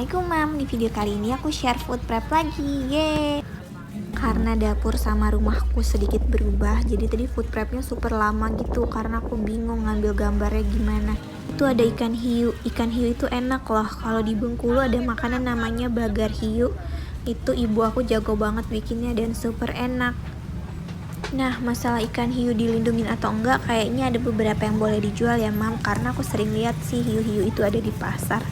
Assalamualaikum Mam, di video kali ini aku share food prep lagi, yeay. Karena dapur sama rumahku sedikit berubah, jadi tadi food prepnya super lama gitu karena aku bingung ngambil gambarnya gimana. Itu ada ikan hiu itu enak loh. Kalau di Bengkulu ada makanan namanya bagar hiu. Itu ibu aku jago banget bikinnya dan super enak. Nah, masalah ikan hiu dilindungin atau enggak, kayaknya ada beberapa yang boleh dijual ya Mam, karena aku sering lihat sih hiu-hiu itu ada di pasar.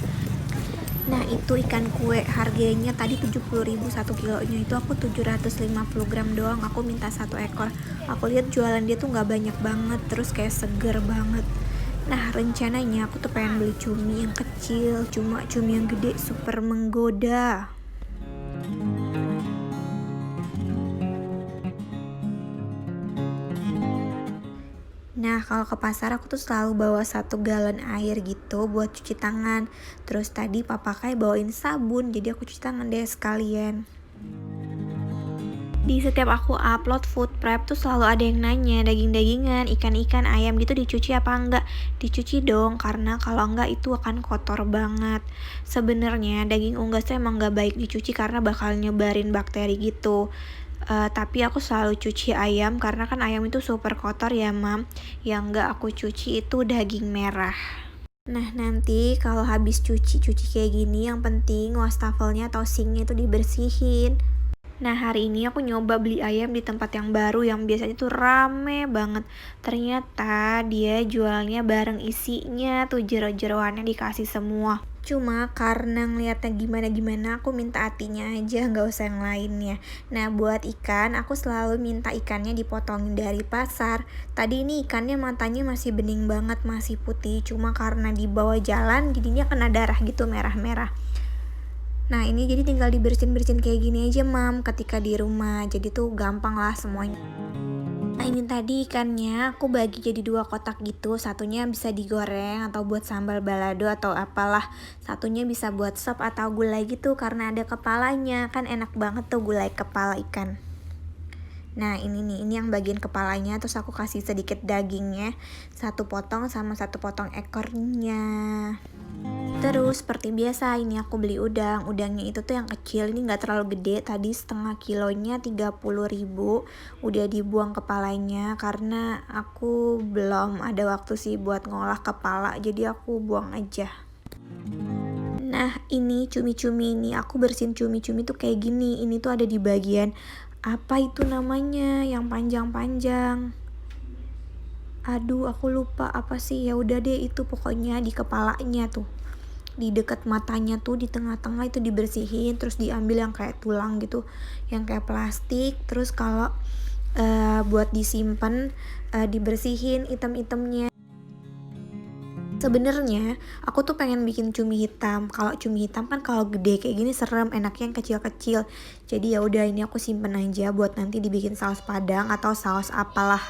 Nah, itu ikan kue harganya tadi 70.000 1 kilonya, itu aku 750 gram doang. Aku minta 1 ekor. Aku lihat jualan dia tuh nggak banyak banget, terus kayak seger banget. Nah, rencananya aku tuh pengen beli cumi yang kecil, cuma cumi yang gede super menggoda. Nah, kalau ke pasar aku tuh selalu bawa 1 galon air gitu buat cuci tangan. Terus tadi papa kayak bawain sabun, jadi aku cuci tangan deh sekalian. Di setiap aku upload food prep tuh selalu ada yang nanya, daging-dagingan, ikan-ikan, ayam gitu dicuci apa enggak? Dicuci dong, karena kalau enggak itu akan kotor banget. Sebenarnya daging unggas tuh emang enggak baik dicuci karena bakal nyebarin bakteri gitu. Tapi aku selalu cuci ayam karena kan ayam itu super kotor ya Mam. Yang enggak aku cuci itu daging merah. Nah, nanti kalau habis cuci kayak gini, yang penting wastafelnya atau sinknya itu dibersihin. Nah, hari ini aku nyoba beli ayam di tempat yang baru yang biasanya tuh rame banget. Ternyata dia jualnya bareng isinya tuh, jero-jeroannya dikasih semua. Cuma karena ngeliatnya gimana-gimana, aku minta hatinya aja, nggak usah yang lainnya. Nah, buat ikan, aku selalu minta ikannya dipotongin dari pasar. Tadi ini ikannya matanya masih bening banget, masih putih. Cuma karena dibawa jalan, jadinya kena darah gitu merah-merah. Nah, ini jadi tinggal dibersihin kayak gini aja Mam ketika di rumah. Jadi tuh gampang lah semuanya. Nah, ini tadi ikannya aku bagi jadi 2 kotak gitu. Satunya bisa digoreng atau buat sambal balado atau apalah. Satunya bisa buat sop atau gulai gitu karena ada kepalanya. Kan enak banget tuh gulai kepala ikan. Nah, ini yang bagian kepalanya, terus aku kasih sedikit dagingnya, 1 potong sama 1 potong ekornya. Terus seperti biasa ini aku beli udangnya itu tuh yang kecil, ini nggak terlalu gede, tadi setengah kilonya 30.000. Udah dibuang kepalanya karena aku belum ada waktu sih buat ngolah kepala, jadi aku buang aja. Nah, ini cumi-cumi ini aku bersihin cumi-cumi tuh kayak gini. Ini tuh ada di bagian apa itu namanya yang panjang-panjang. Aduh, aku lupa apa sih. Ya udah deh, itu pokoknya di kepalanya tuh. Di dekat matanya tuh di tengah-tengah itu dibersihin, terus diambil yang kayak tulang gitu, yang kayak plastik. Terus kalau buat disimpan dibersihin item-itemnya. Sebenarnya aku tuh pengen bikin cumi hitam. Kalau cumi hitam kan kalau gede kayak gini serem, enaknya yang kecil-kecil. Jadi ya udah, ini aku simpen aja buat nanti dibikin saus padang atau saus apalah.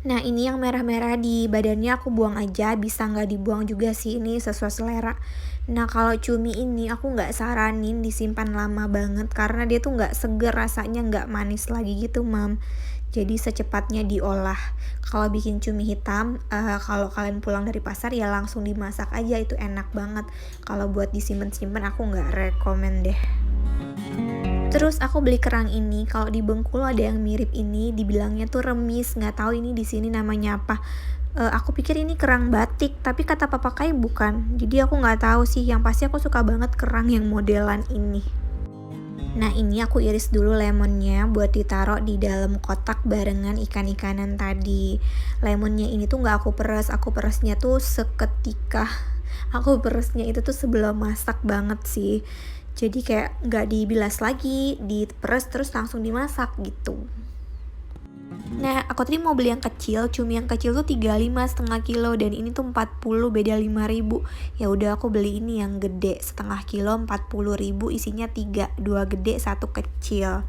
Nah, ini yang merah-merah di badannya aku buang aja, bisa nggak dibuang juga sih, ini sesuai selera. Nah, kalau cumi ini aku nggak saranin disimpan lama banget karena dia tuh nggak seger rasanya, nggak manis lagi gitu Mam. Jadi secepatnya diolah. Kalau bikin cumi hitam, kalau kalian pulang dari pasar ya langsung dimasak aja, itu enak banget. Kalau buat disimpan-simpan aku nggak rekomen deh. Terus aku beli kerang ini, kalau di Bengkulu ada yang mirip ini, dibilangnya tuh remis, nggak tahu ini di sini namanya apa. Aku pikir ini kerang batik, tapi kata papa Kai bukan. Jadi aku nggak tahu sih, yang pasti aku suka banget kerang yang modelan ini. Nah, ini aku iris dulu lemonnya buat ditaruh di dalam kotak barengan ikan-ikanan tadi. Lemonnya ini tuh nggak aku peresnya tuh seketika. Aku peresnya itu tuh sebelum masak banget sih. Jadi kayak nggak dibilas lagi, diperes terus langsung dimasak gitu. Nah, aku tadi mau beli yang kecil, cumi yang kecil tuh 35 setengah kilo dan ini tuh 40, beda 5.000. Ya udah aku beli ini yang gede, setengah kilo 40.000, isinya 3, 2 gede, 1 kecil.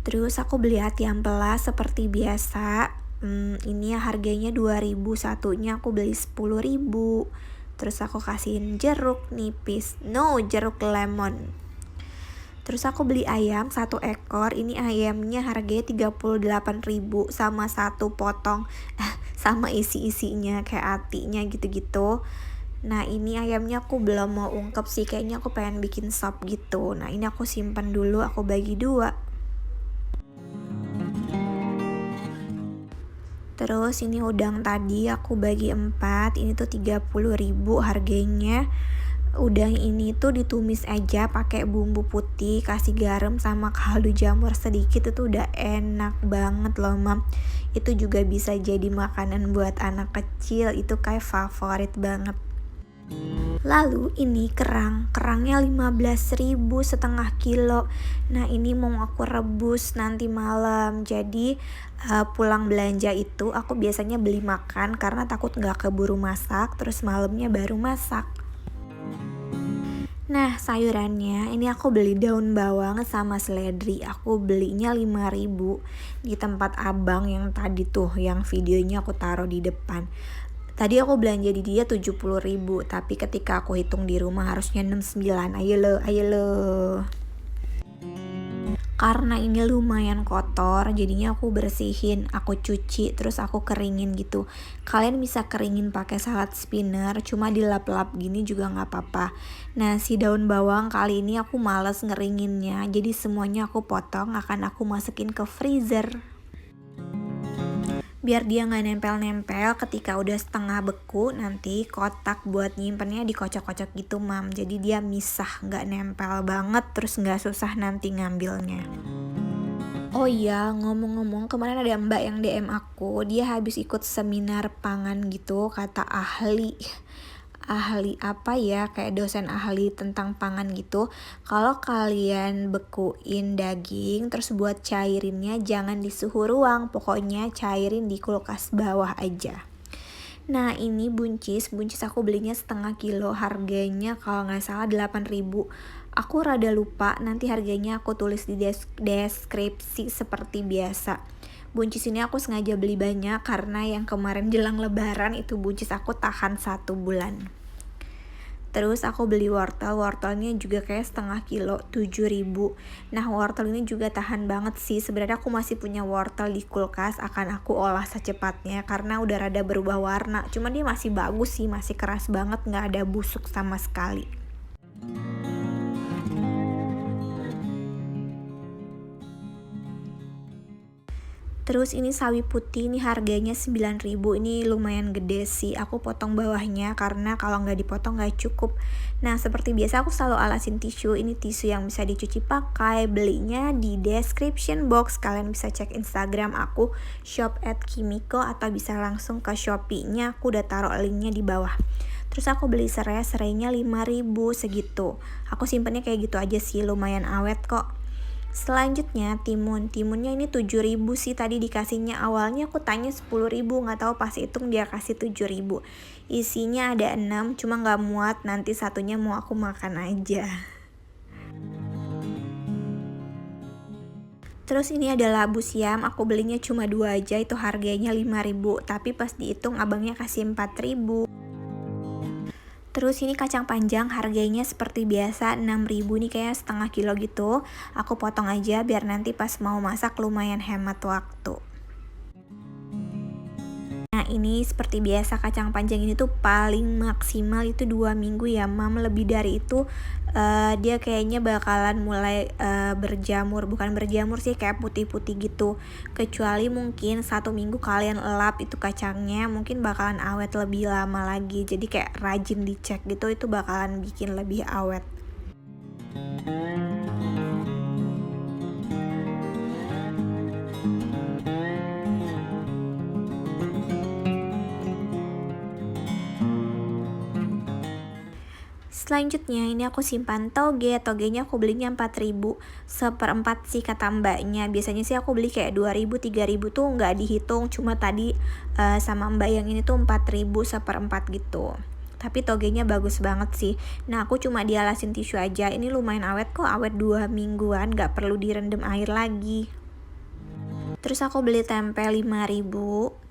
Terus aku beli ati ampela seperti biasa. Ini ya harganya 2.000, satunya aku beli 10.000. Terus aku kasihin jeruk nipis, jeruk lemon. Terus aku beli ayam 1 ekor, ini ayamnya harganya 38.000 sama 1 potong sama isi-isinya kayak atinya gitu-gitu. Nah ini ayamnya aku belum mau ungkep sih, kayaknya aku pengen bikin sop gitu. Nah ini aku simpan dulu, aku bagi dua. Terus ini udang tadi aku bagi 4, ini tuh 30.000 harganya. Udang ini tuh ditumis aja pakai bumbu putih, kasih garam sama kaldu jamur sedikit, itu udah enak banget loh mam. Itu juga bisa jadi makanan buat anak kecil, itu kayak favorit banget. Lalu ini kerangnya 15.000 setengah kilo. Nah ini mau aku rebus nanti malam. Jadi pulang belanja itu aku biasanya beli makan karena takut nggak keburu masak, terus malamnya baru masak. Nah sayurannya ini aku beli daun bawang sama seledri, aku belinya 5.000 di tempat abang yang tadi tuh, yang videonya aku taruh di depan. Tadi aku belanja di dia 70.000, tapi ketika aku hitung di rumah harusnya 69. Ayo lo. Karena ini lumayan kotor, jadinya aku bersihin, aku cuci, terus aku keringin gitu. Kalian bisa keringin pakai salad spinner, cuma dilap-lap gini juga nggak apa-apa. Nah si daun bawang kali ini aku males ngeringinnya, jadi semuanya aku potong, akan aku masukin ke freezer. Biar dia nggak nempel-nempel, ketika udah setengah beku nanti kotak buat nyimpennya dikocok-kocok gitu mam, jadi dia misah, nggak nempel banget, terus nggak susah nanti ngambilnya. Oh iya, ngomong-ngomong kemarin ada mbak yang DM aku, dia habis ikut seminar pangan gitu, kata ahli apa ya, kayak dosen ahli tentang pangan gitu. Kalau kalian bekuin daging terus buat cairinnya jangan di suhu ruang, pokoknya cairin di kulkas bawah aja. Nah ini buncis aku belinya setengah kilo, harganya kalau nggak salah 8.000. Aku rada lupa, nanti harganya aku tulis di deskripsi seperti biasa. Buncis ini aku sengaja beli banyak karena yang kemarin jelang lebaran itu buncis aku tahan 1 bulan. Terus aku beli wortelnya juga kayak setengah kilo 7.000. Nah wortel ini juga tahan banget sih. Sebenarnya aku masih punya wortel di kulkas, akan aku olah secepatnya karena udah rada berubah warna. Cuma dia masih bagus sih, masih keras banget, nggak ada busuk sama sekali. Terus ini sawi putih, ini harganya 9.000, ini lumayan gede sih. Aku potong bawahnya karena kalau nggak dipotong nggak cukup. Nah seperti biasa aku selalu alasin tisu, ini tisu yang bisa dicuci pakai, belinya di description box. Kalian bisa cek Instagram aku shop@kimiko atau bisa langsung ke Shopee-nya, aku udah taruh linknya di bawah. Terus aku beli serainya 5.000 segitu. Aku simpennya kayak gitu aja sih, lumayan awet kok. Selanjutnya timunnya ini 7.000 sih tadi dikasihnya. Awalnya aku tanya 10.000, nggak tahu pas hitung dia kasih 7.000. Isinya ada 6, cuma nggak muat, nanti satunya mau aku makan aja. Terus ini ada labu siam, aku belinya cuma 2 aja, itu harganya 5.000, tapi pas dihitung abangnya kasih 4.000. Terus ini kacang panjang, harganya seperti biasa 6.000, nih kayak setengah kilo gitu. Aku potong aja biar nanti pas mau masak lumayan hemat waktu. Nah ini seperti biasa kacang panjang ini tuh paling maksimal itu 2 minggu ya mam. Lebih dari itu dia kayaknya bakalan mulai berjamur. Bukan berjamur sih, kayak putih-putih gitu. Kecuali mungkin 1 minggu kalian elap itu kacangnya, mungkin bakalan awet lebih lama lagi. Jadi kayak rajin dicek gitu, itu bakalan bikin lebih awet. Selanjutnya ini aku simpan togenya aku belinya 4.000, seperempat sih kata mbaknya. Biasanya sih aku beli kayak 2.000, 3.000 tuh nggak dihitung, cuma tadi sama mbak yang ini tuh 4.000 seperempat gitu. Tapi togenya bagus banget sih. Nah aku cuma dialasin tisu aja, ini lumayan awet kok, awet 2 mingguan, nggak perlu direndam air lagi. Terus aku beli tempe 5.000,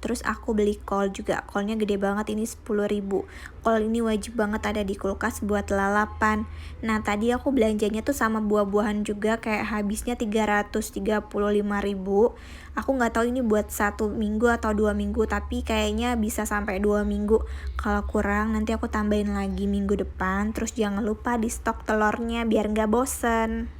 terus aku beli kol juga. Kolnya gede banget, ini 10.000. Kol ini wajib banget ada di kulkas buat lalapan. Nah, tadi aku belanjanya tuh sama buah-buahan juga, kayak habisnya 335.000. Aku nggak tahu ini buat 1 minggu atau 2 minggu, tapi kayaknya bisa sampai 2 minggu. Kalau kurang nanti aku tambahin lagi minggu depan. Terus jangan lupa di stok telurnya biar nggak bosen.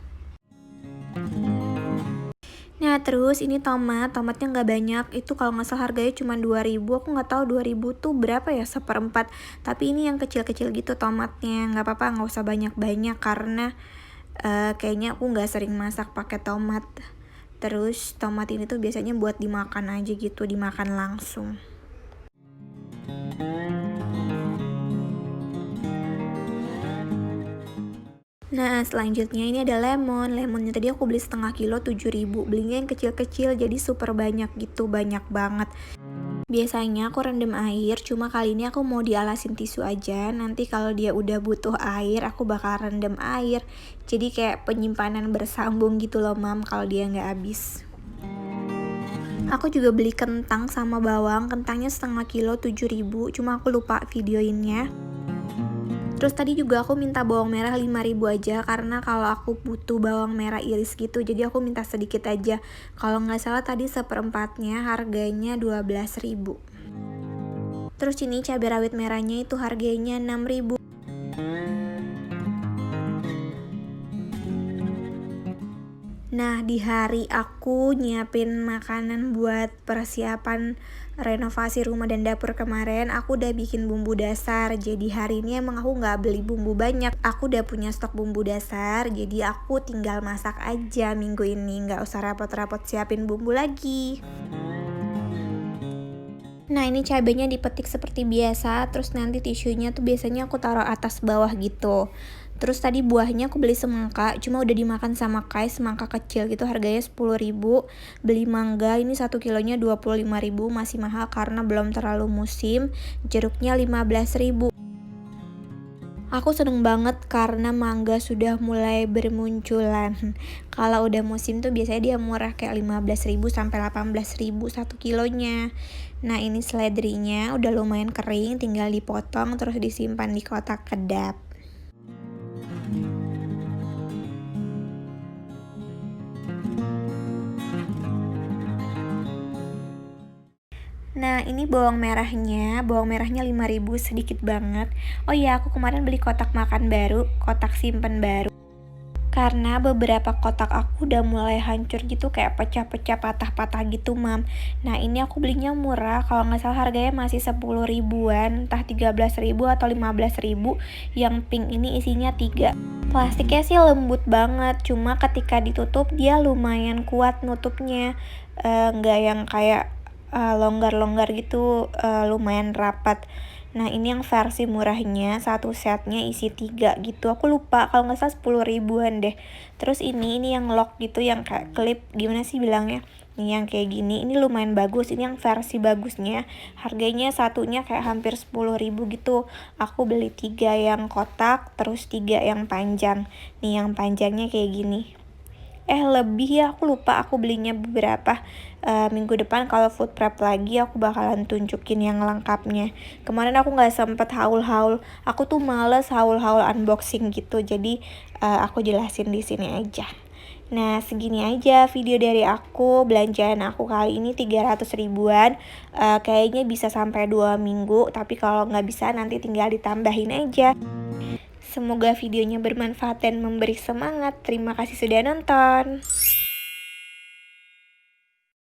Nah, terus ini tomatnya nggak banyak, itu kalau nggak salah harganya cuma 2.000. Aku nggak tahu 2.000 tuh berapa ya, seperempat. Tapi ini yang kecil-kecil gitu tomatnya, nggak apa-apa, nggak usah banyak-banyak karena kayaknya aku nggak sering masak pakai tomat. Terus tomat ini tuh biasanya buat dimakan aja gitu, dimakan langsung. Nah, selanjutnya ini ada lemon. Lemonnya tadi aku beli setengah kilo 7.000. Belinya yang kecil-kecil jadi super banyak gitu, banyak banget. Biasanya aku rendam air, cuma kali ini aku mau dialasin tisu aja. Nanti kalau dia udah butuh air, aku bakal rendam air. Jadi kayak penyimpanan bersambung gitu loh, Mam, kalau dia nggak habis. Aku juga beli kentang sama bawang. Kentangnya setengah kilo 7.000, cuma aku lupa videoinnya. Terus tadi juga aku minta bawang merah 5.000 aja, karena kalau aku butuh bawang merah iris gitu, jadi aku minta sedikit aja. Kalau nggak salah tadi seperempatnya harganya 12.000. Terus ini cabai rawit merahnya itu harganya 6.000. Nah, di hari aku nyiapin makanan buat persiapan renovasi rumah dan dapur kemarin, aku udah bikin bumbu dasar. Jadi hari ini emang aku nggak beli bumbu banyak, aku udah punya stok bumbu dasar. Jadi aku tinggal masak aja minggu ini, nggak usah repot-repot siapin bumbu lagi. Nah, ini cabenya dipetik seperti biasa, terus nanti tisunya tuh biasanya aku taruh atas bawah gitu. Terus tadi buahnya aku beli semangka, cuma udah dimakan sama Kai, semangka kecil gitu, harganya 10.000. Beli mangga, ini 1 kilonya 25.000, masih mahal karena belum terlalu musim. Jeruknya 15.000. Aku seneng banget karena mangga sudah mulai bermunculan. Kalau udah musim tuh biasanya dia murah kayak 15.000 sampai 18.000 1 kilonya. Nah, ini seledrinya udah lumayan kering, tinggal dipotong terus disimpan di kotak kedap. Nah, ini bawang merahnya 5.000, sedikit banget. Oh iya, aku kemarin beli kotak makan baru, kotak simpen baru. Karena beberapa kotak aku udah mulai hancur gitu, kayak pecah-pecah, patah-patah gitu, Mam. Nah, ini aku belinya murah, kalau nggak salah harganya masih 10 ribuan, entah 13.000 atau 15.000. Yang pink ini isinya 3. Plastiknya sih lembut banget, cuma ketika ditutup dia lumayan kuat nutupnya. Nggak yang kayak longgar-longgar gitu, lumayan rapat. Nah, ini yang versi murahnya, satu setnya isi 3 gitu. Aku lupa, kalau nggak salah 10 ribuan deh. Terus ini yang lock gitu, yang kayak klip, gimana sih bilangnya? Ini yang kayak gini, ini lumayan bagus. Ini yang versi bagusnya. Harganya satunya kayak hampir 10.000 gitu. Aku beli 3 yang kotak, terus 3 yang panjang. Nih yang panjangnya kayak gini. Lebih ya, aku lupa, aku belinya beberapa. Minggu depan kalau food prep lagi aku bakalan tunjukin yang lengkapnya. Kemarin aku nggak sempet haul-haul, aku tuh males haul-haul unboxing gitu, jadi aku jelasin di sini aja. Nah, segini aja video dari aku. Belanjaan aku kali ini 300 ribuan. Kayaknya bisa sampai 2 minggu, tapi kalau nggak bisa nanti tinggal ditambahin aja. Semoga videonya bermanfaat dan memberi semangat. Terima kasih sudah nonton.